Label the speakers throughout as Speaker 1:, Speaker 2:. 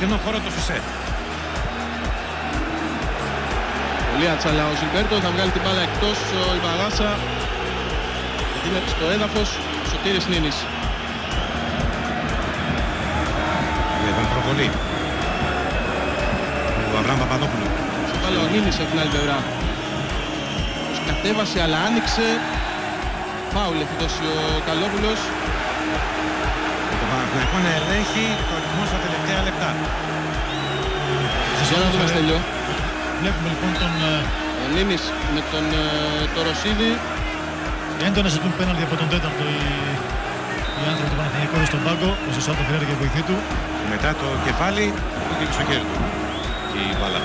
Speaker 1: κενό χώρο το Σισε.
Speaker 2: Πολύ ατσαλά ο Ζιλμπέρτο, θα βγάλει την μπάλα εκτός ο Ιβαγάσα. Είναι στο έδαφος ο Σωτήρης Νίνης.
Speaker 1: Εδώ προβολή του Αβραάμ Παπαδόπουλου.
Speaker 2: Σε μπάλα ο Νίνης από την άλλη πλευρά. Κατέβασε αλλά άνοιξε. Φάουλ έχει δώσει ο Καλόπουλος.
Speaker 1: Το Παναθηναϊκό να ελέγχει το ρυθμό στα τελευταία λεπτά.
Speaker 2: Για να δούμε Στέλιο.
Speaker 3: Βλέπουμε λοιπόν τον
Speaker 2: Νίνης με τον το Ρωσίδη.
Speaker 3: έντονα ζητούν πέναλτι από τον τέταρτο οι άνθρωποι του Παναθηναϊκού στον πάγκο. Ο Σεσάτο Φεραίρα και βοηθή του.
Speaker 1: Μετά το κεφάλι του και στο χέρι του η μπάλα.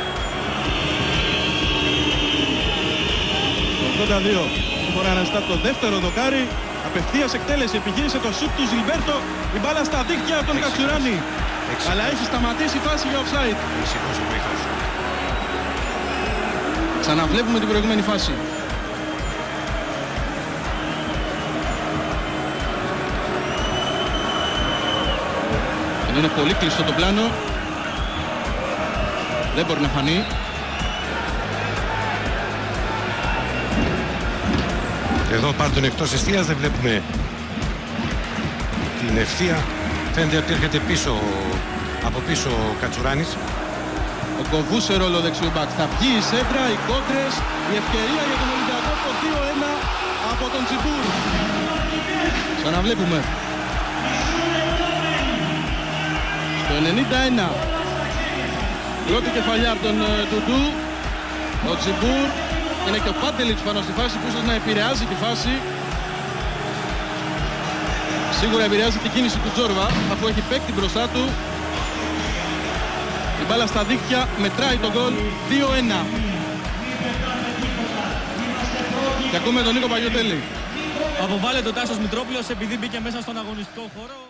Speaker 2: 82. Μπορεί να αναζητά το δεύτερο δοκάρι. Απευθείας εκτέλεση. Επιχείρησε το σουτ του Ζιλμπέρτο. Η μπάλα στα δίχτυα από τον Κατσουράνη. Αλλά έχει σταματήσει η φάση για offside.
Speaker 1: Ησυχώς ο βοηθός.
Speaker 2: Ξαναβλέπουμε την προηγούμενη φάση. Είναι πολύ κλειστό το πλάνο. Δεν μπορεί να φανεί.
Speaker 1: Εδώ πάντων εκτός εστίας δεν βλέπουμε την ευθεία. Φαίνεται ότι έρχεται πίσω, από πίσω ο Κατσουράνης.
Speaker 2: Ο Κοβού σε ρόλο δεξιού μπακ. Θα βγει η σέντρα, οι κόντρες, η ευκαιρία για τον Ολυμπιακό, το 2-1 από τον Τσιμπούρ. Ξαναβλέπουμε. Στο 91. Πρώτη κεφαλιά από τον Ντουντού. Ο Τσιμπούρ. Είναι και ο Πάντελιτς πάνω στη φάση που ίσως να επηρεάζει τη φάση. Σίγουρα επηρεάζει την κίνηση του Τζόρβα αφού έχει παίκτη μπροστά του. Η μπάλα στα δίχτυα μετράει τον γκολ 2-1. Και ακούμε τον Νίκο Παγιωτέλη.
Speaker 4: Αποβάλλεται ο Τάσος Μητρόπουλος επειδή μπήκε μέσα στον αγωνιστικό χώρο.